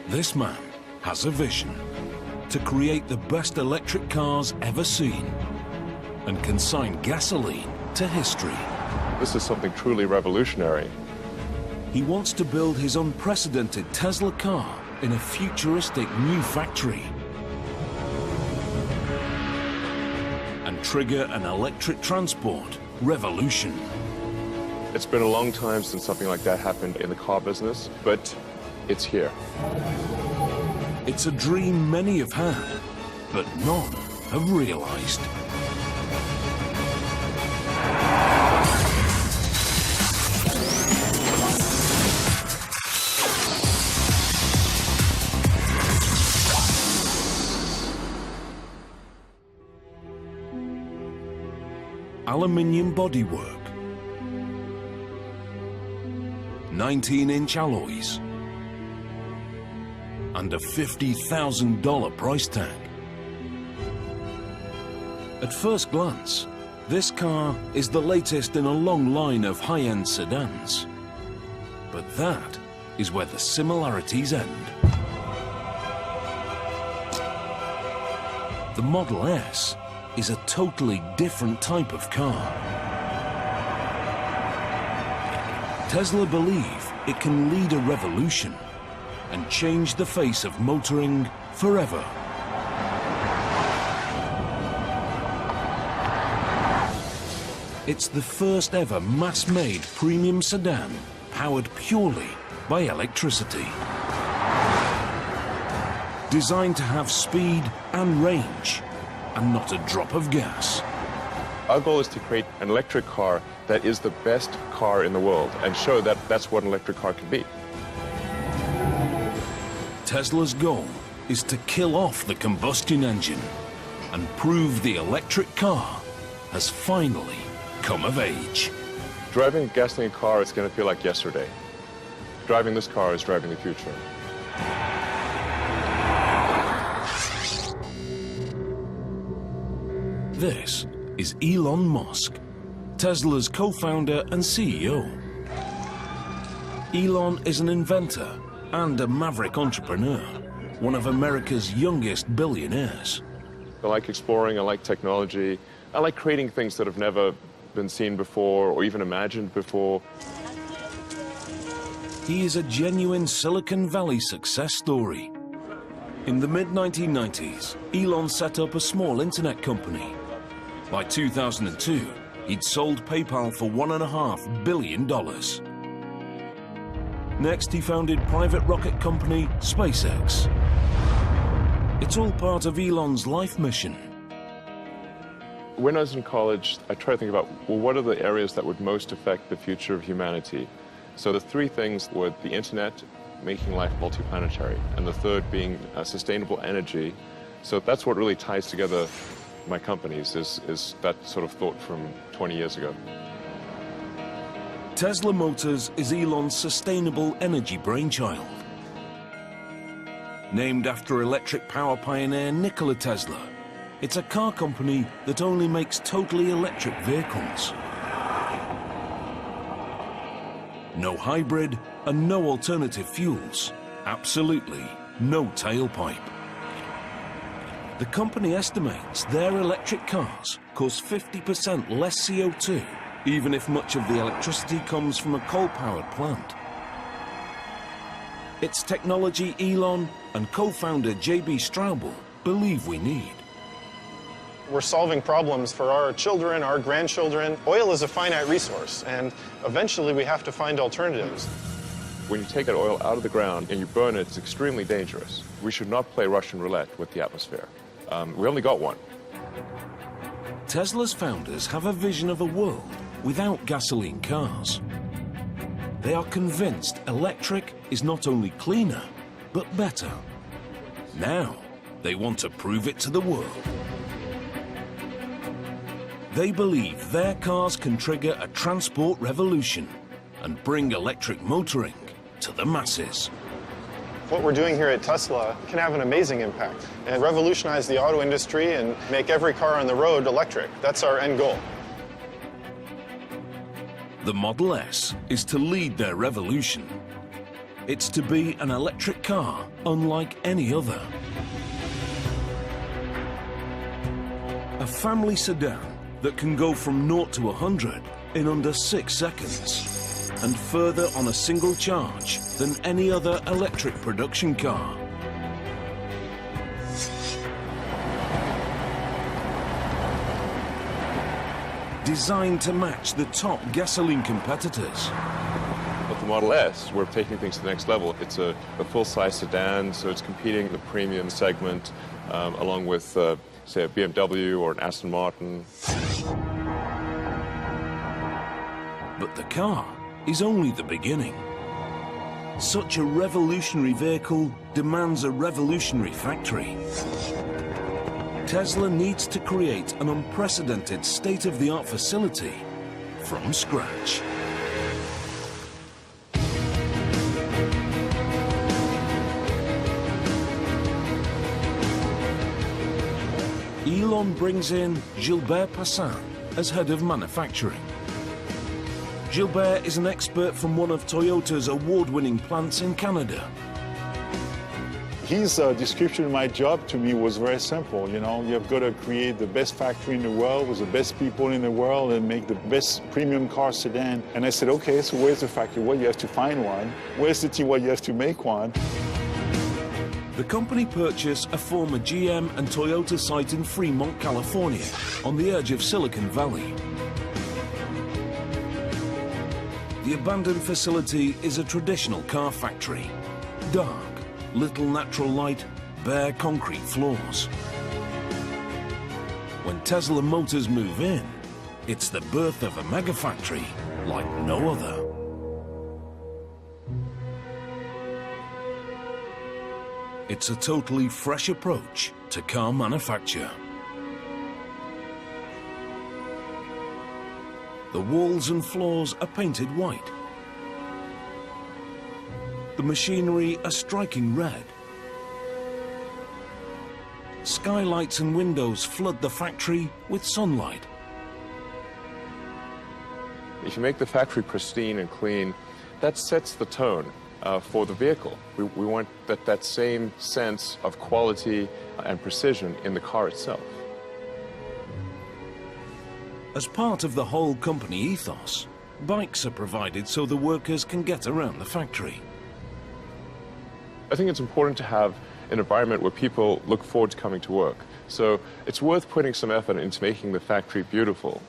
This man has a vision to create the best electric cars ever seen and consign gasoline to history. This is something truly revolutionary. He wants to build his unprecedented Tesla car in a futuristic new factory and trigger an electric transport revolution. It's been a long time since something like that happened in the car business, but it's here. It's a dream many have had, but none have realized. Aluminium bodywork, 19-inch alloys, and a $50,000 price tag. At first glance, this car is the latest in a long line of high-end sedans. But that is where the similarities end. The Model S is a totally different type of car. Tesla believe it can lead a revolution and change the face of motoring forever. It's the first ever mass-made premium sedan powered purely by electricity. Designed to have speed and range, and not a drop of gas. Our goal is to create an electric car that is the best car in the world and show that that's what an electric car can be. Tesla's goal is to kill off the combustion engine and prove the electric car has finally come of age. Driving a gasoline car is going to feel like yesterday. Driving this car is driving the future. This is Elon Musk, Tesla's co-founder and CEO. Elon is an inventor and a maverick entrepreneur, one of America's youngest billionaires. I like exploring, I like technology, I like creating things that have never been seen before or even imagined before. He is a genuine Silicon Valley success story. In the mid-1990s, Elon set up a small internet company. By 2002, he'd sold PayPal for $1.5 billion. Next, he founded private rocket company SpaceX. It's all part of Elon's life mission. When I was in college, I tried to think about, well, what are the areas that would most affect the future of humanity? So the three things were the internet, making life multiplanetary, and the third being sustainable energy. So that's what really ties together my companies, is that sort of thought from 20 years ago. Tesla Motors is Elon's sustainable energy brainchild. Named after electric power pioneer Nikola Tesla, it's a car company that only makes totally electric vehicles. No hybrid and no alternative fuels. Absolutely no tailpipe. The company estimates their electric cars cause 50% less CO2, even if much of the electricity comes from a coal-powered plant. It's technology Elon and co-founder J.B. Straubel believe we need. We're solving problems for our children, our grandchildren. Oil is a finite resource, and eventually we have to find alternatives. When you take that oil out of the ground and you burn it, it's extremely dangerous. We should not play Russian roulette with the atmosphere. We only got one. Tesla's founders have a vision of a world without gasoline cars. They are convinced electric is not only cleaner, but better. Now, they want to prove it to the world. They believe their cars can trigger a transport revolution and bring electric motoring to the masses. What we're doing here at Tesla can have an amazing impact and revolutionize the auto industry and make every car on the road electric. That's our end goal. The Model S is to lead their revolution. It's to be an electric car unlike any other. A family sedan that can go from 0 to 100 in under 6 seconds, and further on a single charge than any other electric production car. Designed to match the top gasoline competitors. But the Model S, we're taking things to the next level. It's a full-size sedan, so it's competing in the premium segment, along with, say, a BMW or an Aston Martin. But the car is only the beginning. Such a revolutionary vehicle demands a revolutionary factory. Tesla needs to create an unprecedented state-of-the-art facility from scratch. Elon brings in Gilbert Passin as head of manufacturing. Gilbert is an expert from one of Toyota's award-winning plants in Canada. His description of my job to me was very simple. You know, you've got to create the best factory in the world with the best people in the world and make the best premium car sedan. And I said, okay, so where's the factory? Well, you have to find one. Where's the team? Well, you have to make one. The company purchased a former GM and Toyota site in Fremont, California, on the edge of Silicon Valley. The abandoned facility is a traditional car factory. Dark, little natural light, bare concrete floors. When Tesla Motors move in, it's the birth of a mega factory like no other. It's a totally fresh approach to car manufacture. The walls and floors are painted white. The machinery a striking red. Skylights and windows flood the factory with sunlight. If you make the factory pristine and clean, that sets the tone for the vehicle. We want that same sense of quality and precision in the car itself. As part of the whole company ethos, bikes are provided so the workers can get around the factory. I think it's important to have an environment where people look forward to coming to work. So it's worth putting some effort into making the factory beautiful.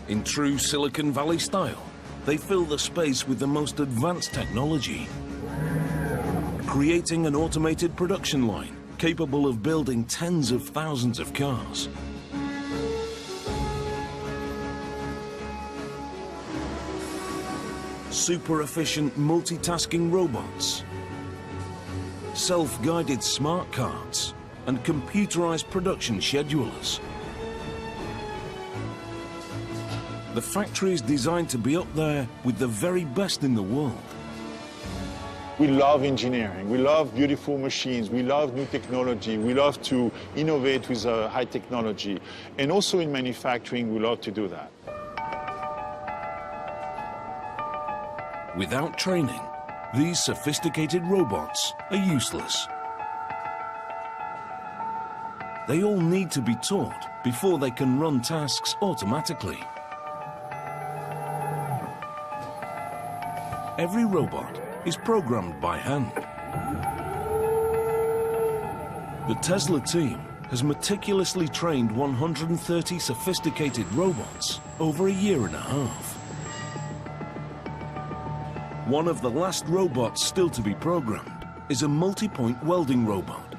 In true Silicon Valley style, they fill the space with the most advanced technology, creating an automated production line capable of building tens of thousands of cars. Super efficient multitasking robots, self-guided smart carts, and computerized production schedulers. The factory is designed to be up there with the very best in the world. We love engineering. We love beautiful machines. We love new technology. We love to innovate with high technology. And also in manufacturing, we love to do that. Without training, these sophisticated robots are useless. They all need to be taught before they can run tasks automatically. Every robot is programmed by hand. The Tesla team has meticulously trained 130 sophisticated robots over a year and a half. One of the last robots still to be programmed is a multi-point welding robot.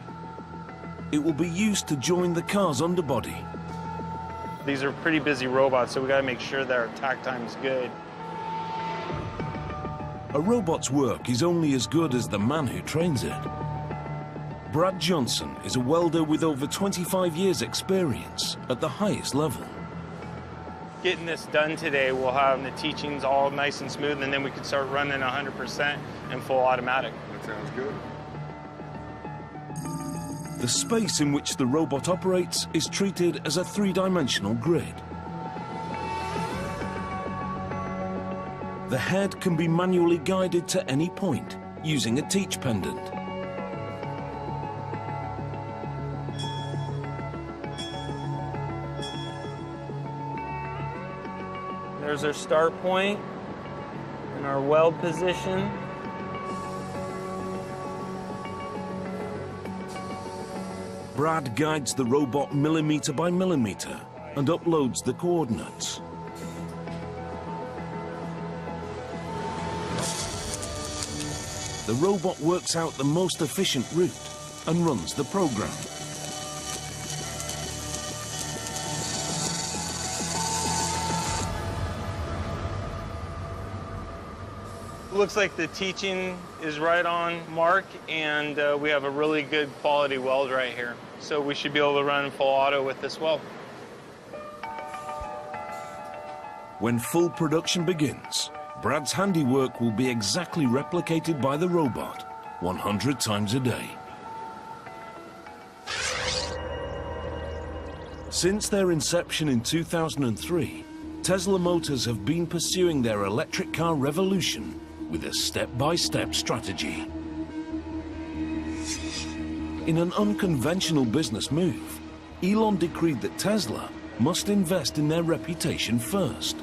It will be used to join the car's underbody. These are pretty busy robots, so we gotta make sure that our tack time is good. A robot's work is only as good as the man who trains it. Brad Johnson is a welder with over 25 years' experience at the highest level. Getting this done today, we'll have the teachings all nice and smooth, and then we can start running 100% in full automatic. That sounds good. The space in which the robot operates is treated as a three-dimensional grid. The head can be manually guided to any point using a teach pendant. There's our start point and our weld position. Brad guides the robot millimeter by millimeter and uploads the coordinates. The robot works out the most efficient route and runs the program. Looks like the teaching is right on mark, and we have a really good quality weld right here. So we should be able to run full auto with this weld. When full production begins, Brad's handiwork will be exactly replicated by the robot 100 times a day. Since their inception in 2003, Tesla Motors have been pursuing their electric car revolution with a step-by-step strategy. In an unconventional business move, Elon decreed that Tesla must invest in their reputation first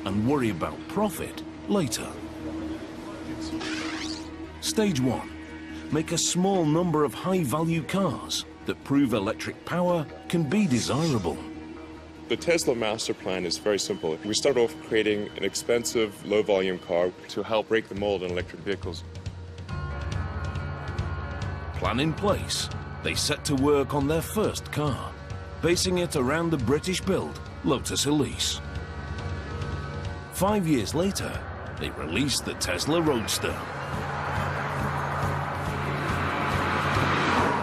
and worry about profit later. Stage 1. Make a small number of high-value cars that prove electric power can be desirable. The Tesla master plan is very simple. We start off creating an expensive, low-volume car to help break the mold in electric vehicles. Plan in place, they set to work on their first car, basing it around the British-built Lotus Elise. 5 years later, they released the Tesla Roadster.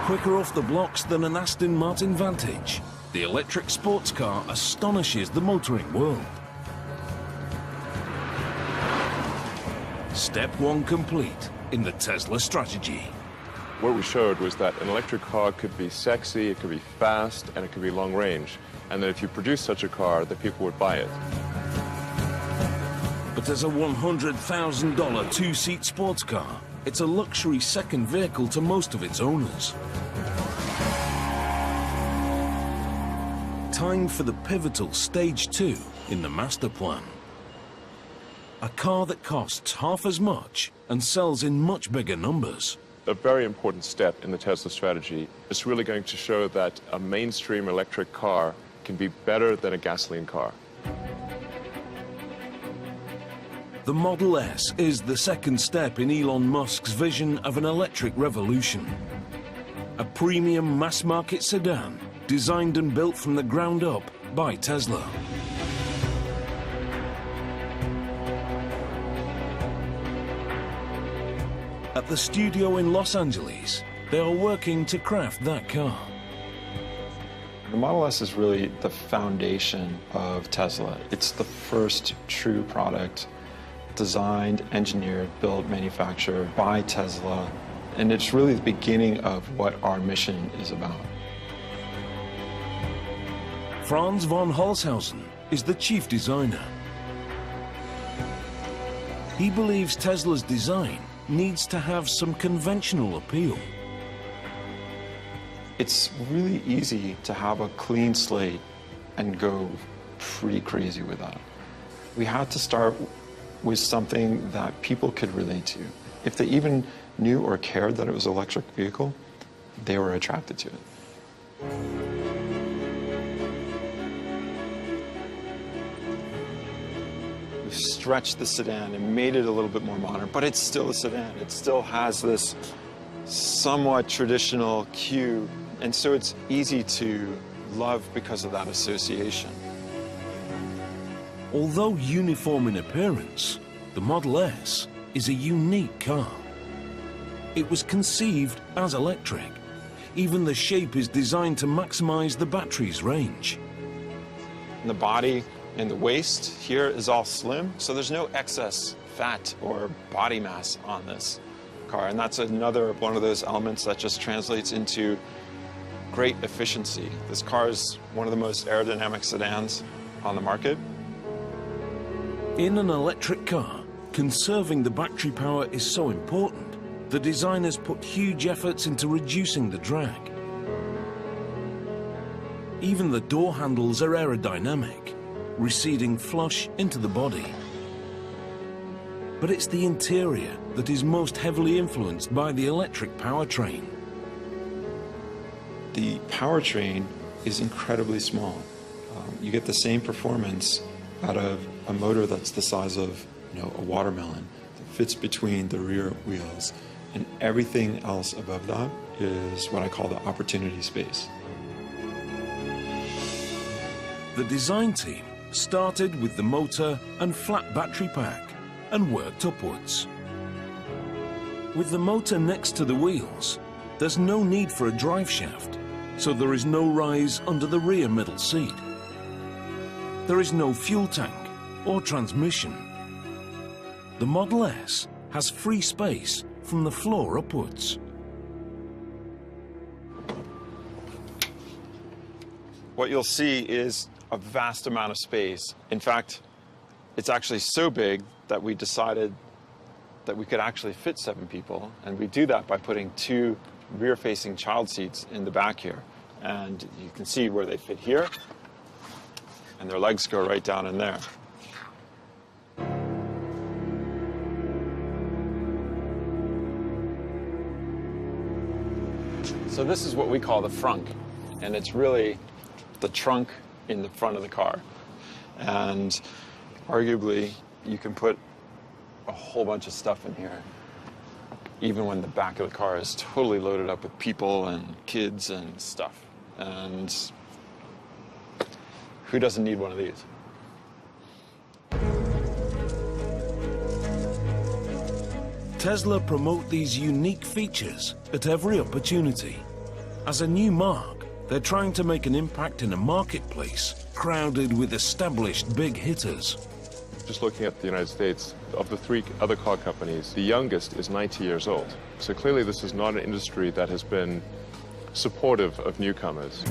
Quicker off the blocks than an Aston Martin Vantage, the electric sports car astonishes the motoring world. Step 1 complete in the Tesla strategy. What we showed was that an electric car could be sexy, it could be fast, and it could be long range. And that if you produce such a car, that people would buy it. But as a $100,000 two-seat sports car, it's a luxury second vehicle to most of its owners. Time for the pivotal Stage 2 in the master plan. A car that costs half as much and sells in much bigger numbers. A very important step in the Tesla strategy is really going to show that a mainstream electric car can be better than a gasoline car. The Model S is the second step in Elon Musk's vision of an electric revolution. A premium mass-market sedan designed and built from the ground up by Tesla. At the studio in Los Angeles, they are working to craft that car. The Model S is really the foundation of Tesla. It's the first true product designed, engineered, built, manufactured by Tesla. And it's really the beginning of what our mission is about. Franz von Holzhausen is the chief designer. He believes Tesla's design needs to have some conventional appeal. It's really easy to have a clean slate and go pretty crazy with that. We had to start with something that people could relate to. If they even knew or cared that it was an electric vehicle, they were attracted to it. We've stretched the sedan and made it a little bit more modern, but it's still a sedan. It still has this somewhat traditional cue, and so it's easy to love because of that association. Although uniform in appearance, the Model S is a unique car. It was conceived as electric. Even the shape is designed to maximize the battery's range. And the body and the waist here is all slim, so there's no excess fat or body mass on this car. And that's another one of those elements that just translates into great efficiency. This car is one of the most aerodynamic sedans on the market. In an electric car, Conserving the battery power is so important, the designers put huge efforts into reducing the drag. Even the door handles are aerodynamic, receding flush into the body. But it's the interior that is most heavily influenced by the electric powertrain. The powertrain is incredibly small. You get the same performance out of a motor that's the size of, a watermelon, that fits between the rear wheels, and everything else above that is what I call the opportunity space. The design team started with the motor and flat battery pack and worked upwards. With the motor next to the wheels, there's no need for a drive shaft, so there is no rise under the rear middle seat. There is no fuel tank or transmission. The Model S has free space from the floor upwards. What you'll see is a vast amount of space. In fact, it's actually so big that we decided that we could actually fit 7 people, and we do that by putting 2 rear-facing child seats in the back here. And you can see where they fit here, and their legs go right down in there. So this is what we call the frunk, and it's really the trunk in the front of the car. And arguably, you can put a whole bunch of stuff in here, even when the back of the car is totally loaded up with people and kids and stuff. And who doesn't need one of these? Tesla promote these unique features at every opportunity. As a new mark, they're trying to make an impact in a marketplace crowded with established big hitters. Just looking at the United States, of the 3 other car companies, the youngest is 90 years old. So clearly this is not an industry that has been supportive of newcomers.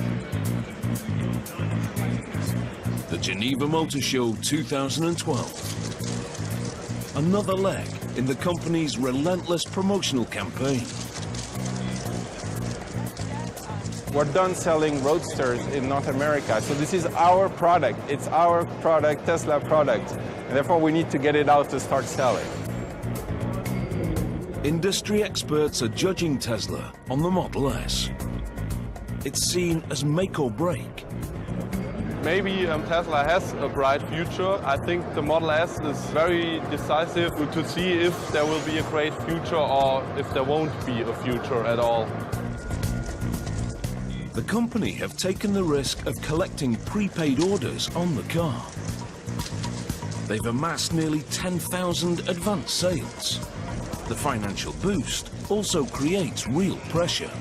The Geneva Motor Show 2012. Another leg in the company's relentless promotional campaign. We're done selling Roadsters in North America, so this is our product. It's our product, Tesla product, and therefore we need to get it out to start selling. Industry experts are judging Tesla on the Model S. It's seen as make or break. Maybe Tesla has a bright future. I think the Model S is very decisive to see if there will be a great future or if there won't be a future at all. The company have taken the risk of collecting prepaid orders on the car. They've amassed nearly 10,000 advance sales. The financial boost also creates real pressure.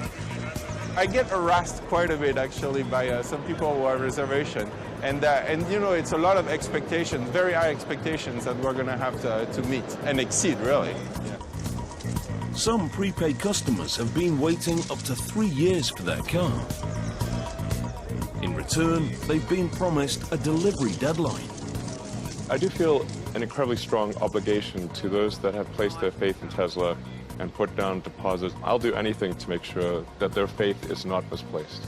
I get harassed quite a bit actually by some people who have reservation, and it's a lot of expectations, very high expectations that we're going to have to meet and exceed, really. Yeah. Some prepaid customers have been waiting up to 3 years for their car. In return, they've been promised a delivery deadline. I do feel an incredibly strong obligation to those that have placed their faith in Tesla and put down deposits. I'll do anything to make sure that their faith is not misplaced.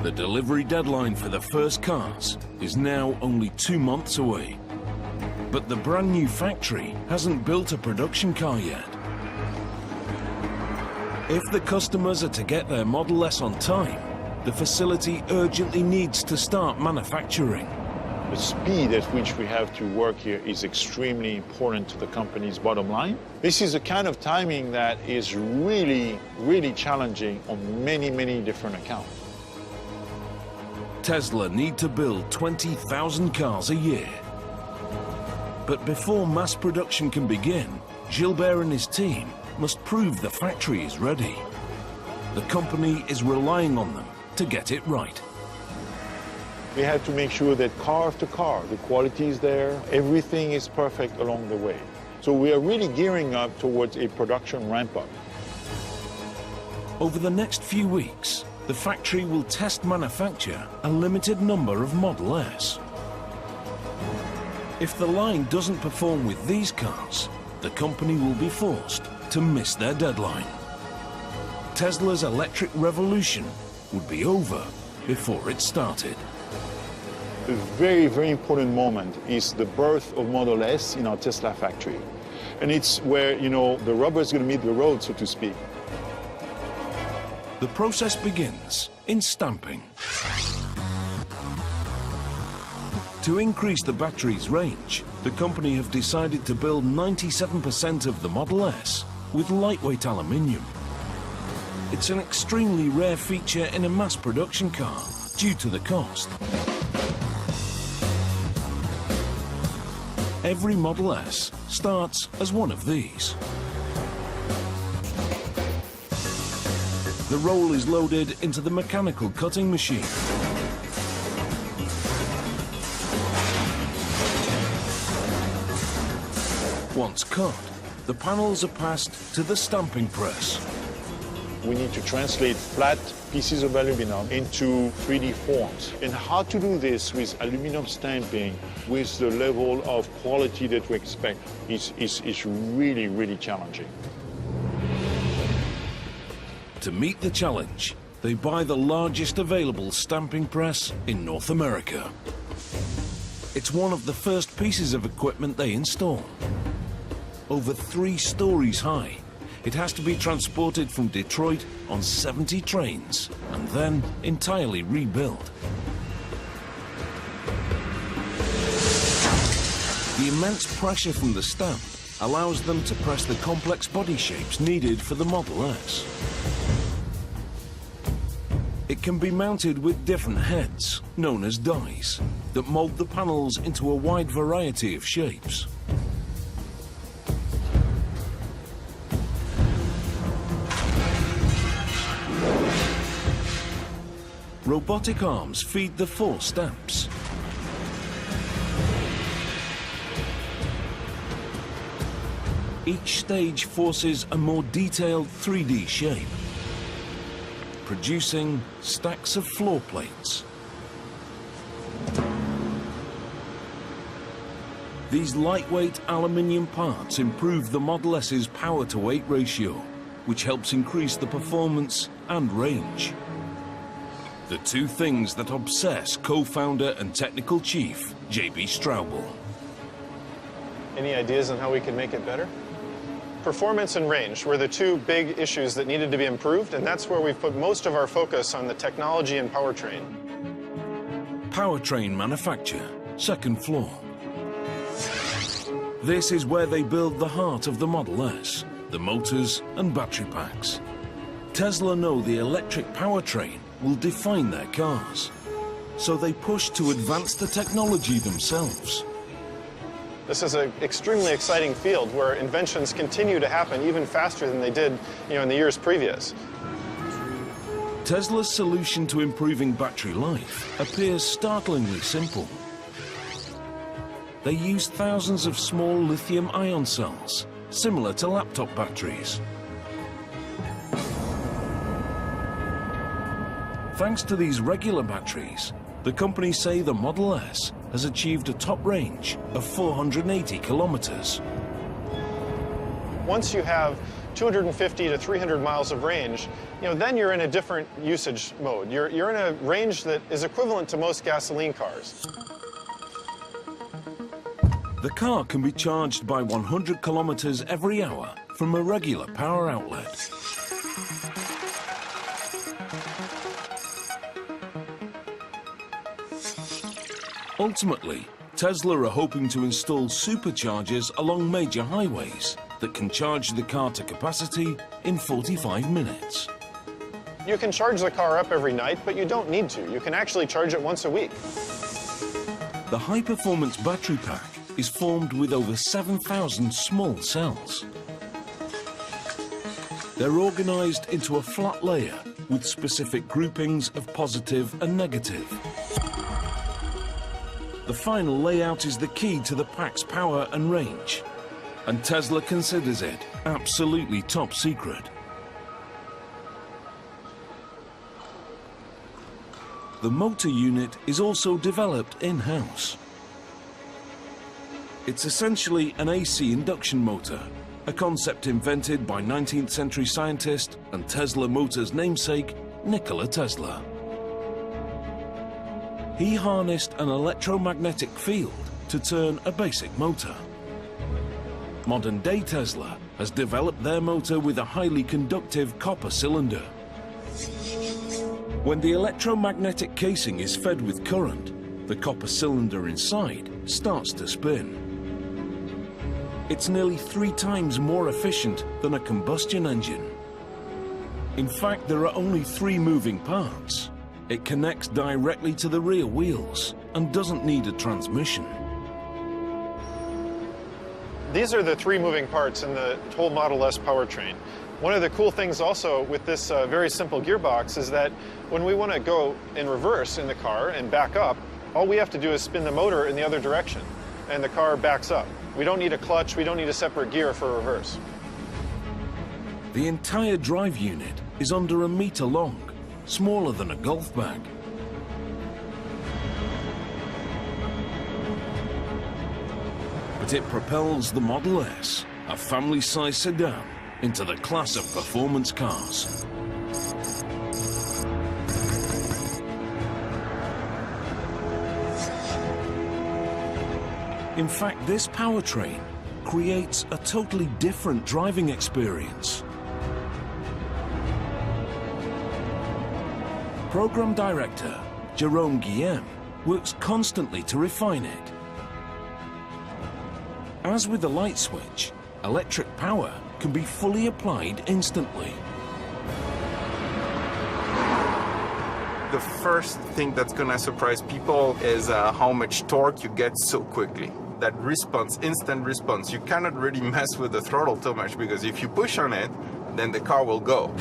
The delivery deadline for the first cars is now only 2 months away. But the brand new factory hasn't built a production car yet. If the customers are to get their Model S on time, the facility urgently needs to start manufacturing. The speed at which we have to work here is extremely important to the company's bottom line. This is a kind of timing that is really, really challenging on many, many different accounts. Tesla need to build 20,000 cars a year. But before mass production can begin, Gilbert and his team must prove the factory is ready. The company is relying on them to get it right. We have to make sure that car after car, the quality is there, everything is perfect along the way. So we are really gearing up towards a production ramp-up. Over the next few weeks, the factory will test manufacture a limited number of Model S. If the line doesn't perform with these cars, the company will be forced to miss their deadline. Tesla's electric revolution would be over before it started. A very, very important moment is the birth of Model S in our Tesla factory. And it's where, the rubber is going to meet the road, so to speak. The process begins in stamping. To increase the battery's range, the company have decided to build 97% of the Model S with lightweight aluminium. It's an extremely rare feature in a mass production car due to the cost. Every Model S starts as one of these. The roll is loaded into the mechanical cutting machine. Once cut, the panels are passed to the stamping press. We need to translate flat pieces of aluminum into 3D forms. And how to do this with aluminum stamping with the level of quality that we expect is really, really challenging. To meet the challenge, they buy the largest available stamping press in North America. It's one of the first pieces of equipment they install. Over 3 stories high, it has to be transported from Detroit on 70 trains and then entirely rebuilt. The immense pressure from the stamp allows them to press the complex body shapes needed for the Model S. It can be mounted with different heads, known as dies, that mold the panels into a wide variety of shapes. Robotic arms feed the 4 stamps. Each stage forces a more detailed 3D shape, producing stacks of floor plates. These lightweight aluminium parts improve the Model S's power-to-weight ratio, which helps increase the performance and range. The 2 things that obsess co-founder and technical chief, J.B. Straubel. Any ideas on how we can make it better? Performance and range were the 2 big issues that needed to be improved, and that's where we've put most of our focus on the technology and powertrain. Powertrain manufacture, 2nd floor. This is where they build the heart of the Model S, the motors and battery packs. Tesla know the electric powertrain will define their cars, so they push to advance the technology themselves. This is an extremely exciting field where inventions continue to happen even faster than they did, in the years previous. Tesla's solution to improving battery life appears startlingly simple. They use thousands of small lithium-ion cells, similar to laptop batteries. Thanks to these regular batteries, the company say the Model S has achieved a top range of 480 kilometers. Once you have 250 to 300 miles of range, then you're in a different usage mode. You're in a range that is equivalent to most gasoline cars. The car can be charged by 100 kilometers every hour from a regular power outlet. Ultimately, Tesla are hoping to install superchargers along major highways that can charge the car to capacity in 45 minutes. You can charge the car up every night, but you don't need to. You can actually charge it once a week. The high-performance battery pack is formed with over 7,000 small cells. They're organized into a flat layer with specific groupings of positive and negative. The final layout is the key to the pack's power and range, and Tesla considers it absolutely top secret. The motor unit is also developed in-house. It's essentially an AC induction motor, a concept invented by 19th century scientist and Tesla Motors namesake, Nikola Tesla. He harnessed an electromagnetic field to turn a basic motor. Modern-day Tesla has developed their motor with a highly conductive copper cylinder. When the electromagnetic casing is fed with current, the copper cylinder inside starts to spin. It's nearly 3 times more efficient than a combustion engine. In fact, there are only 3 moving parts. It connects directly to the rear wheels and doesn't need a transmission. These are the 3 moving parts in the whole Model S powertrain. One of the cool things also with this very simple gearbox is that when we want to go in reverse in the car and back up, all we have to do is spin the motor in the other direction, and the car backs up. We don't need a clutch, we don't need a separate gear for reverse. The entire drive unit is under 1 meter long, smaller than a golf bag. But it propels the Model S, a family-sized sedan, into the class of performance cars. In fact, this powertrain creates a totally different driving experience. Program Director Jerome Guillem works constantly to refine it. As with the light switch, electric power can be fully applied instantly. The first thing that's going to surprise people is how much torque you get so quickly. That response, instant response, you cannot really mess with the throttle too much, because if you push on it, then the car will go.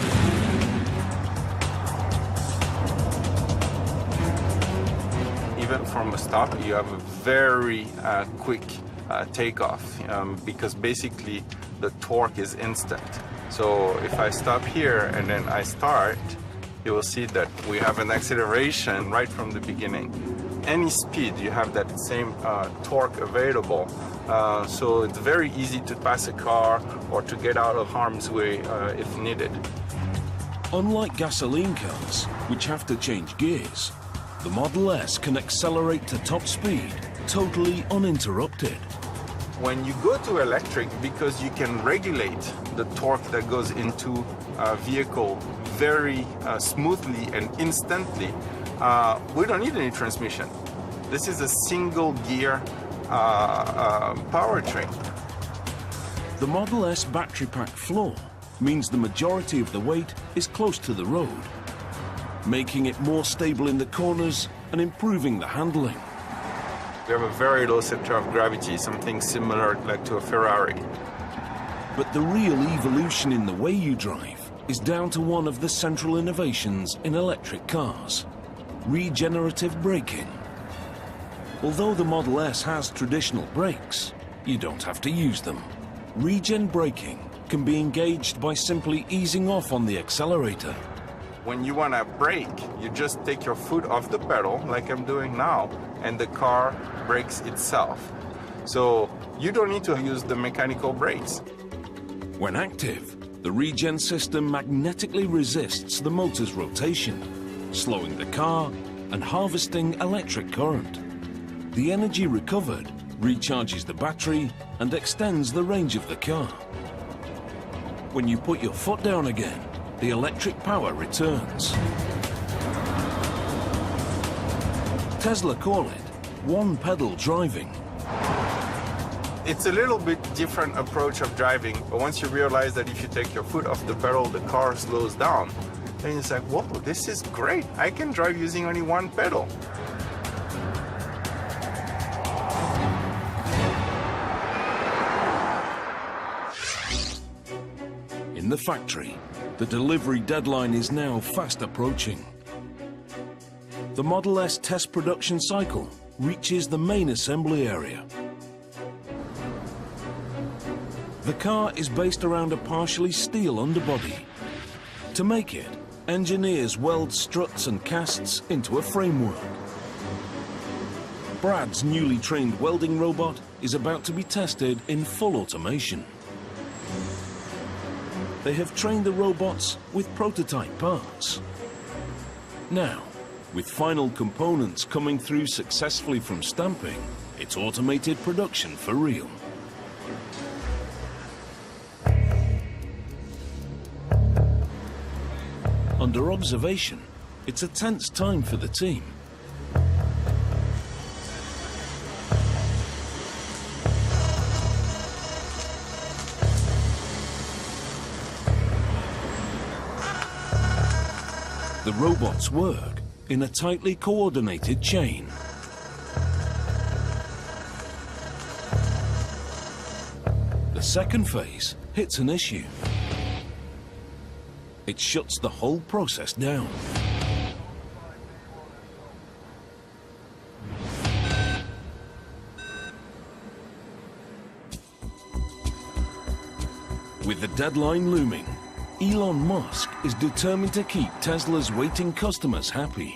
Even from a stop, you have a very quick takeoff, because basically the torque is instant. So if I stop here and then I start, you will see that we have an acceleration right from the beginning. Any speed, you have that same torque available. So it's very easy to pass a car or to get out of harm's way if needed. Unlike gasoline cars, which have to change gears, the Model S can accelerate to top speed totally uninterrupted. When you go to electric, because you can regulate the torque that goes into a vehicle very smoothly and instantly, we don't need any transmission. This is a single gear powertrain. The Model S battery pack floor means the majority of the weight is close to the road, making it more stable in the corners and improving the handling. We have a very low center of gravity, something similar like to a Ferrari. But the real evolution in the way you drive is down to one of the central innovations in electric cars: regenerative braking. Although the Model S has traditional brakes, you don't have to use them. Regen braking can be engaged by simply easing off on the accelerator. When you want to brake, you just take your foot off the pedal, like I'm doing now, and the car brakes itself. So you don't need to use the mechanical brakes. When active, the regen system magnetically resists the motor's rotation, slowing the car and harvesting electric current. The energy recovered recharges the battery and extends the range of the car. When you put your foot down again, the electric power returns. Tesla call it one-pedal driving. It's a little bit different approach of driving, but once you realize that if you take your foot off the pedal, the car slows down, then it's like, whoa, this is great. I can drive using only one pedal. In the factory, the delivery deadline is now fast approaching. The Model S test production cycle reaches the main assembly area. The car is based around a partially steel underbody. To make it, engineers weld struts and casts into a framework. Brad's newly trained welding robot is about to be tested in full automation. They have trained the robots with prototype parts. Now, with final components coming through successfully from stamping, it's automated production for real. Under observation, it's a tense time for the team. The robots work in a tightly coordinated chain. The second phase hits an issue. It shuts the whole process down. With the deadline looming, Elon Musk is determined to keep Tesla's waiting customers happy.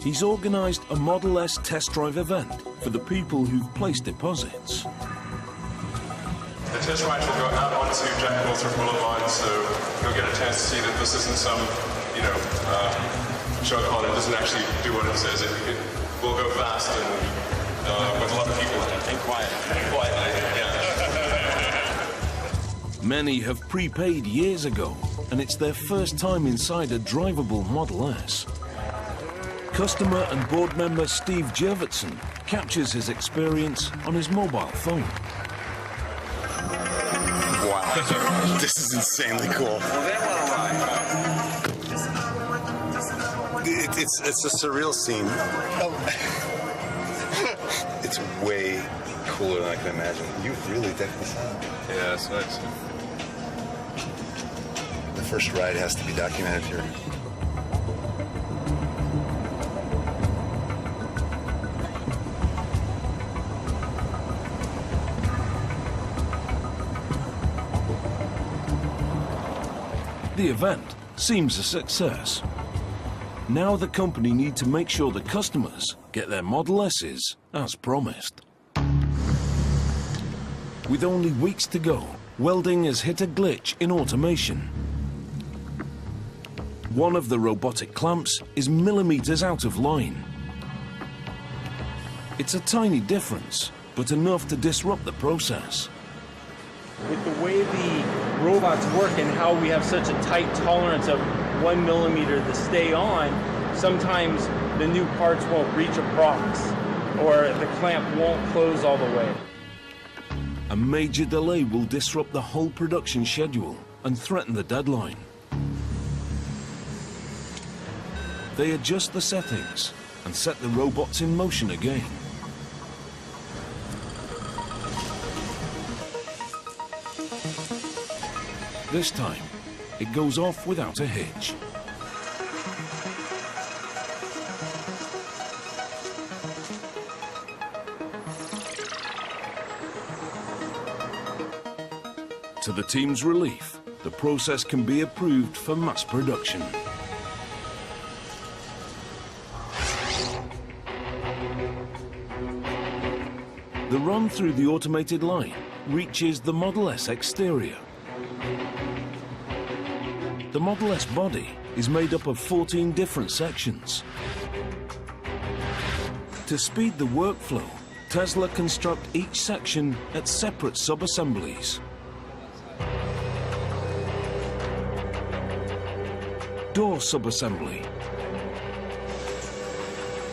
He's organized a Model S test drive event for the people who've placed deposits. The test ride will go out onto Jack Northrop Boulevard, so you'll get a chance to see that this isn't some, show car that doesn't actually do what it says. It will go fast and with a lot of people in it. And quiet. And quietly, yeah. Many have prepaid years ago, and it's their first time inside a drivable Model S. Customer and board member Steve Jurvetson captures his experience on his mobile phone. Wow, this is insanely cool. It's a surreal scene. It's way cooler than I can imagine. You really definitely saw it. Yeah, it's nice. The first ride has to be documented here. The event seems a success. Now the company need to make sure the customers get their Model S's as promised. With only weeks to go, welding has hit a glitch in automation. One of the robotic clamps is millimeters out of line. It's a tiny difference, but enough to disrupt the process. With the way the robots work and how we have such a tight tolerance of 1 millimeter to stay on, sometimes the new parts won't reach a prox, or the clamp won't close all the way. A major delay will disrupt the whole production schedule and threaten the deadline. They adjust the settings and set the robots in motion again. This time, it goes off without a hitch. To the team's relief, the process can be approved for mass production. The run through the automated line reaches the Model S exterior. The Model S body is made up of 14 different sections. To speed the workflow, Tesla construct each section at separate sub-assemblies. Door sub-assembly.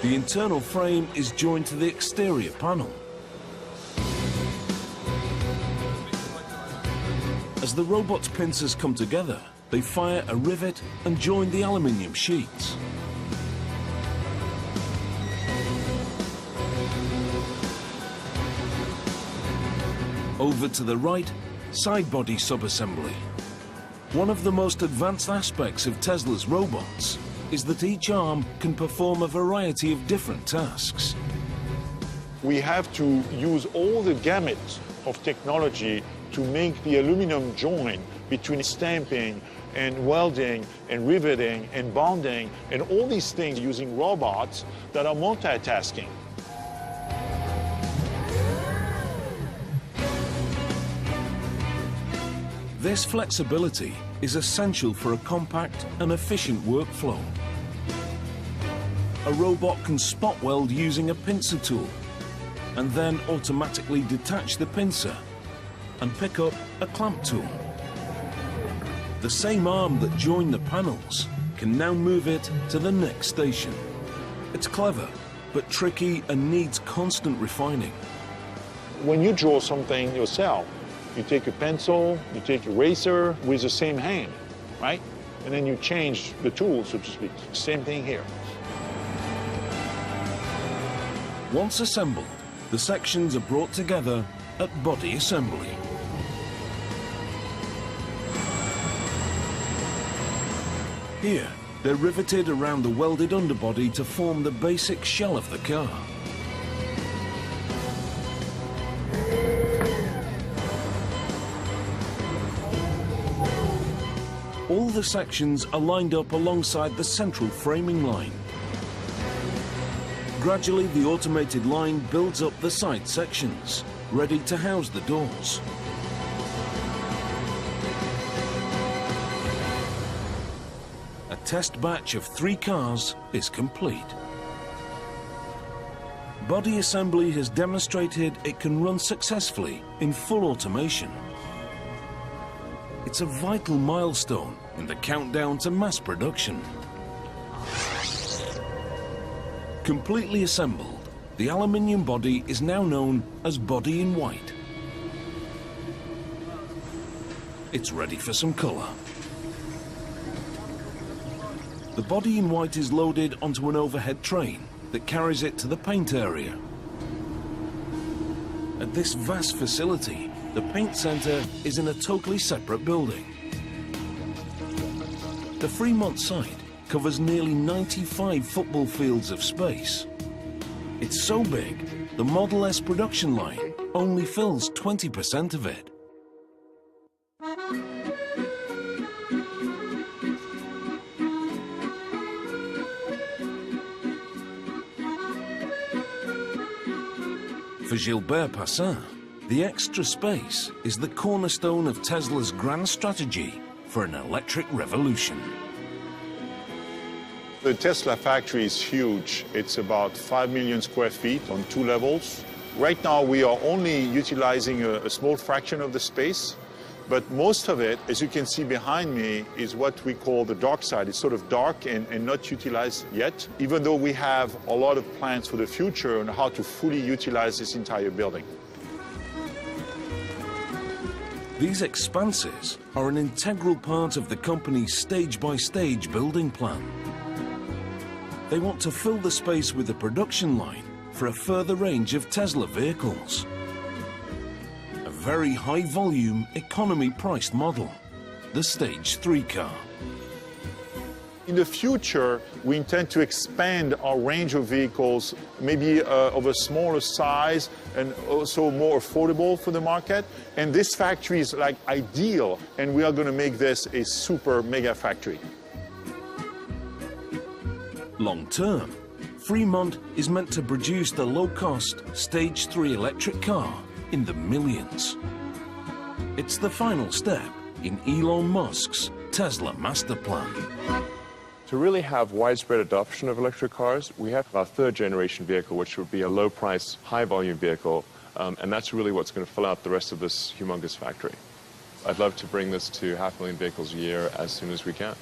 The internal frame is joined to the exterior panel. As the robot's pincers come together, they fire a rivet and join the aluminium sheets. Over to the right, side body sub-assembly. One of the most advanced aspects of Tesla's robots is that each arm can perform a variety of different tasks. We have to use all the gamut of technology to make the aluminum joint between stamping and welding and riveting and bonding and all these things using robots that are multitasking. This flexibility is essential for a compact and efficient workflow. A robot can spot weld using a pincer tool and then automatically detach the pincer and pick up a clamp tool. The same arm that joined the panels can now move it to the next station. It's clever, but tricky and needs constant refining. When you draw something yourself, you take a pencil, you take a eraser with the same hand, right? And then you change the tool, so to speak. Same thing here. Once assembled, the sections are brought together at body assembly. Here, they're riveted around the welded underbody to form the basic shell of the car. All the sections are lined up alongside the central framing line. Gradually, the automated line builds up the side sections, ready to house the doors. A test batch of 3 cars is complete. Body assembly has demonstrated it can run successfully in full automation. It's a vital milestone in the countdown to mass production. Completely assembled, the aluminium body is now known as body in white. It's ready for some colour. The body in white is loaded onto an overhead train that carries it to the paint area. At this vast facility, the paint centre is in a totally separate building. The Fremont site covers nearly 95 football fields of space. It's so big, the Model S production line only fills 20% of it. For Gilbert Passin, the extra space is the cornerstone of Tesla's grand strategy for an electric revolution. The Tesla factory is huge. It's about 5 million square feet on 2 levels. Right now, we are only utilizing a small fraction of the space, but most of it, as you can see behind me, is what we call the dark side. It's sort of dark and not utilized yet, even though we have a lot of plans for the future on how to fully utilize this entire building. These expanses are an integral part of the company's stage-by-stage building plan. They want to fill the space with a production line for a further range of Tesla vehicles. A very high-volume, economy-priced model, the Stage 3 car. In the future, we intend to expand our range of vehicles, maybe of a smaller size and also more affordable for the market. And this factory is like ideal, and we are going to make this a super mega factory. Long term, Fremont is meant to produce the low-cost Stage 3 electric car in the millions. It's the final step in Elon Musk's Tesla master plan. To really have widespread adoption of electric cars, we have our 3rd generation vehicle, which would be a low-price, high-volume vehicle, and that's really what's going to fill out the rest of this humongous factory. I'd love to bring this to 500,000 vehicles a year as soon as we can.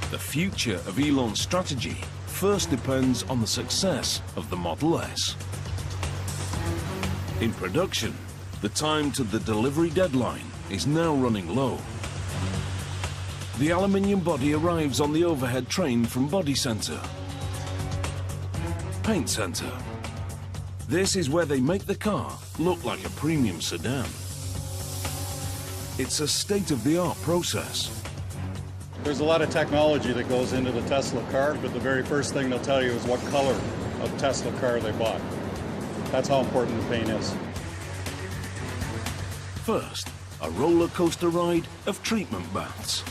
The future of Elon's strategy first depends on the success of the Model S. In production, the time to the delivery deadline is now running low. The aluminium body arrives on the overhead train from Body Center. Paint Center. This is where they make the car look like a premium sedan. It's a state-of-the-art process. There's a lot of technology that goes into the Tesla car, but the very first thing they'll tell you is what color of Tesla car they bought. That's how important the paint is. First, a roller coaster ride of treatment baths.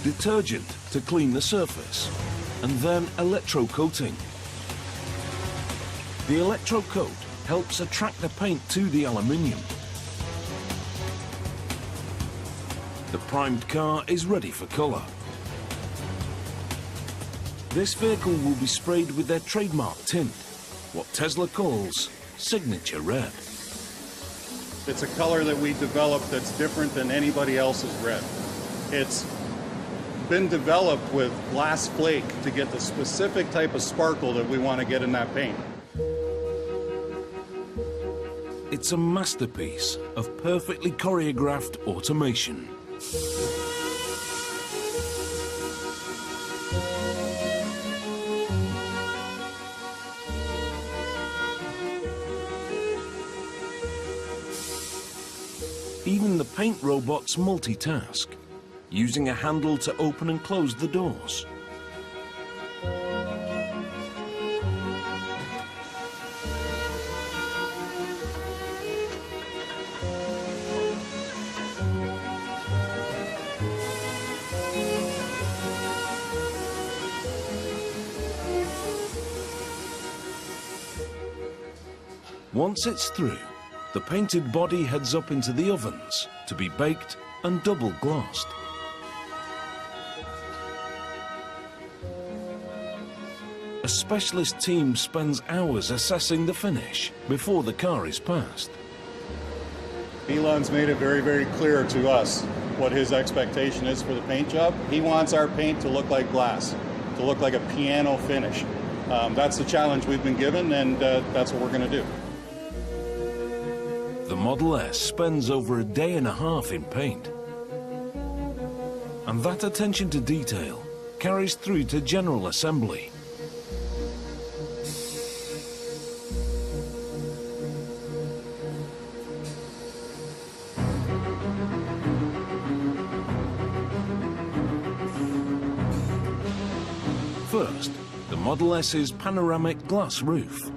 Detergent to clean the surface, and then electrocoating. The electrocoat helps attract the paint to the aluminium. The primed car is ready for colour. This vehicle will be sprayed with their trademark tint, what Tesla calls Signature Red. It's a color that we developed that's different than anybody else's red. It's been developed with glass flake to get the specific type of sparkle that we want to get in that paint. It's a masterpiece of perfectly choreographed automation. Even the paint robots multitask, using a handle to open and close the doors. Once it's through, the painted body heads up into the ovens to be baked and double glassed. A specialist team spends hours assessing the finish before the car is passed. Elon's made it very, very clear to us what his expectation is for the paint job. He wants our paint to look like glass, to look like a piano finish. That's the challenge we've been given, and that's what we're going to do. The Model S spends over a day and a half in paint. And that attention to detail carries through to general assembly. First, the Model S's panoramic glass roof.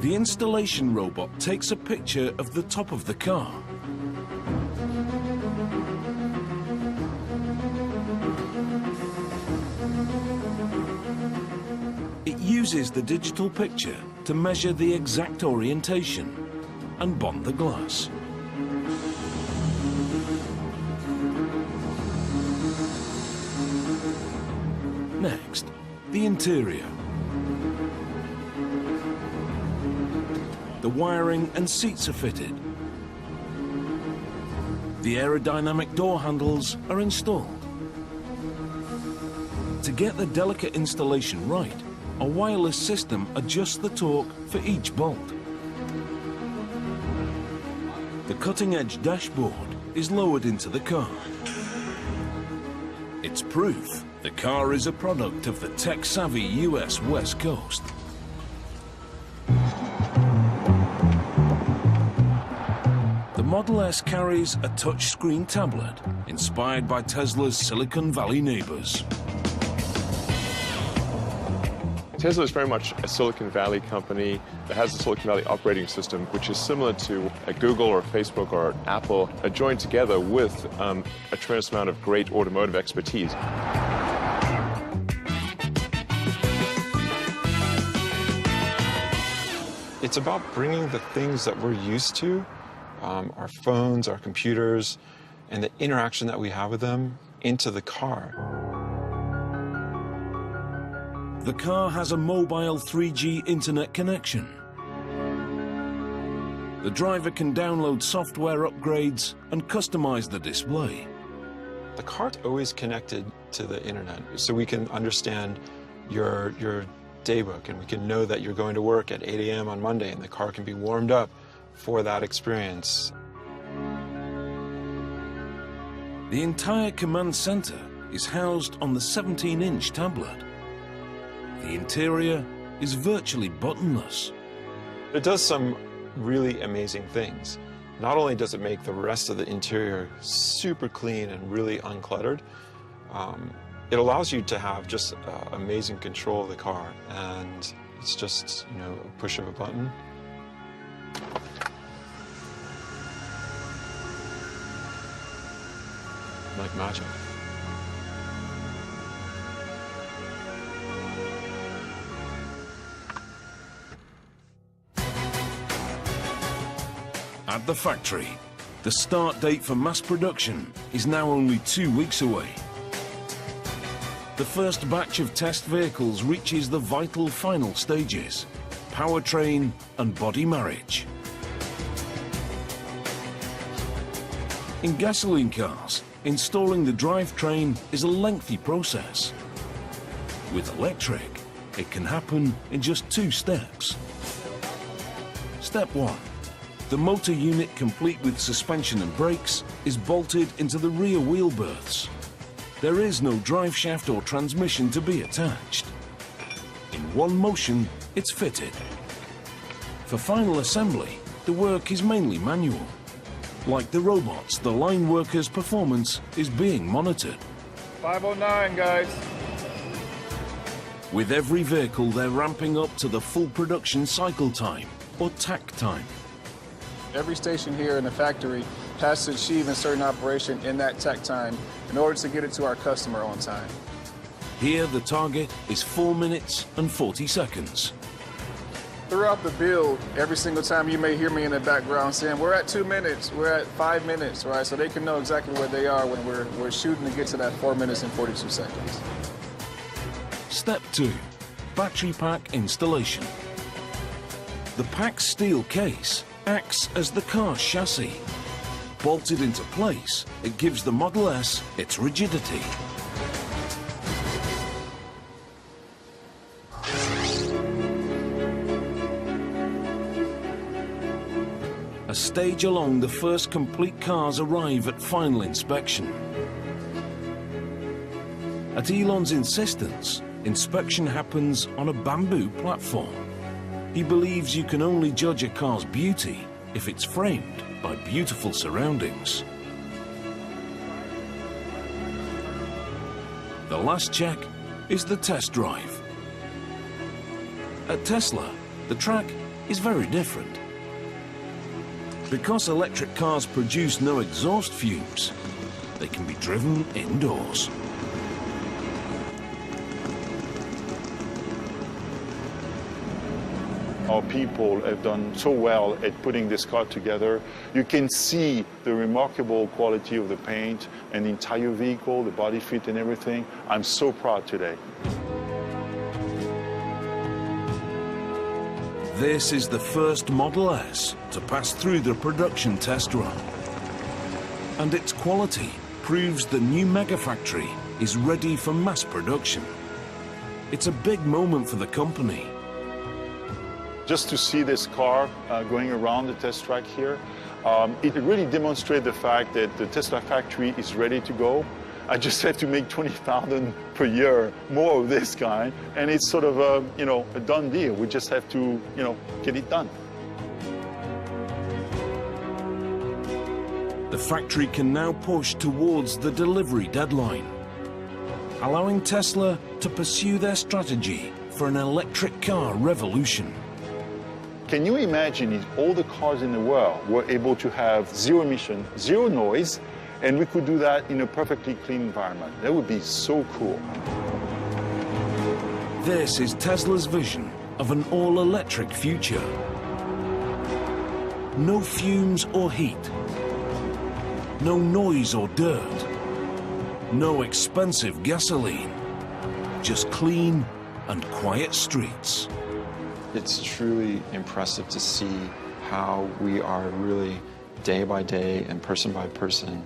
The installation robot takes a picture of the top of the car. It uses the digital picture to measure the exact orientation and bond the glass. Next, the interior. The wiring and seats are fitted. The aerodynamic door handles are installed. To get the delicate installation right, a wireless system adjusts the torque for each bolt. The cutting-edge dashboard is lowered into the car. It's proof the car is a product of the tech-savvy US West Coast. The Model S carries a touchscreen tablet inspired by Tesla's Silicon Valley neighbors. Tesla is very much a Silicon Valley company that has a Silicon Valley operating system, which is similar to a Google or Facebook or Apple, joined together with a tremendous amount of great automotive expertise. It's about bringing the things that we're used to, our phones, our computers, and the interaction that we have with them into the car. The car has a mobile 3G internet connection. The driver can download software upgrades and customize the display. The car's always connected to the internet, so we can understand your daybook, and we can know that you're going to work at 8 a.m. on Monday, and the car can be warmed up for that experience. The entire command center is housed on the 17-inch tablet. The interior is virtually buttonless. It does some really amazing things. Not only does it make the rest of the interior super clean and really uncluttered, it allows you to have just amazing control of the car, and it's just, you know, a push of a button. Like magic. at the factory. The start date for mass production is now only 2 weeks away. The first batch of test vehicles reaches the vital final stages: powertrain and body marriage. In gasoline cars, installing the drivetrain is a lengthy process. With electric, it can happen in just 2 steps. Step 1. The motor unit, complete with suspension and brakes, is bolted into the rear wheel berths. There is no drive shaft or transmission to be attached. In one motion, it's fitted. For final assembly, the work is mainly manual. Like the robots, the line workers' performance is being monitored. 509, guys. With every vehicle, they're ramping up to the full production cycle time, or TAC time. Every station here in the factory has to achieve a certain operation in that TAC time in order to get it to our customer on time. Here, the target is 4 minutes and 40 seconds. Throughout the build, every single time you may hear me in the background saying, we're at 2 minutes, we're at 5 minutes, right? So they can know exactly where they are when we're shooting to get to that 4 minutes and 42 seconds. Step 2, battery pack installation. The packed steel case acts as the car's chassis. Bolted into place, it gives the Model S its rigidity. A stage along, the first complete cars arrive at final inspection. At Elon's insistence, inspection happens on a bamboo platform. He believes you can only judge a car's beauty if it's framed by beautiful surroundings. The last check is the test drive. At Tesla, the track is very different. Because electric cars produce no exhaust fumes, they can be driven indoors. Our people have done so well at putting this car together. You can see the remarkable quality of the paint and the entire vehicle, the body fit and everything. I'm so proud today. This is the first Model S to pass through the production test run. And its quality proves the new megafactory is ready for mass production. It's a big moment for the company. Just to see this car going around the test track here, it really demonstrates the fact that the Tesla factory is ready to go. I just have to make 20,000 per year more of this kind, and it's sort of a, a done deal. We just have to, get it done. The factory can now push towards the delivery deadline, allowing Tesla to pursue their strategy for an electric car revolution. Can you imagine if all the cars in the world were able to have zero emission, zero noise, and we could do that in a perfectly clean environment? That would be so cool. This is Tesla's vision of an all-electric future. No fumes or heat. No noise or dirt. No expensive gasoline. Just clean and quiet streets. It's truly impressive to see how we are really day by day and person by person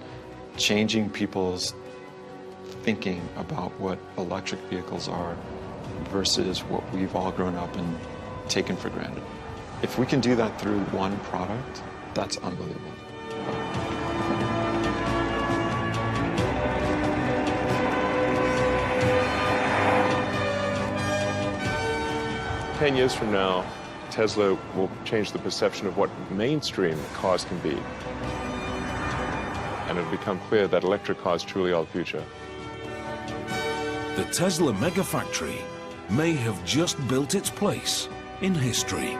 changing people's thinking about what electric vehicles are versus what we've all grown up and taken for granted. If we can do that through one product, that's unbelievable. "10 years from now, Tesla will change the perception of what mainstream cars can be. And it'll become clear that electric cars truly are the future." The Tesla Megafactory may have just built its place in history.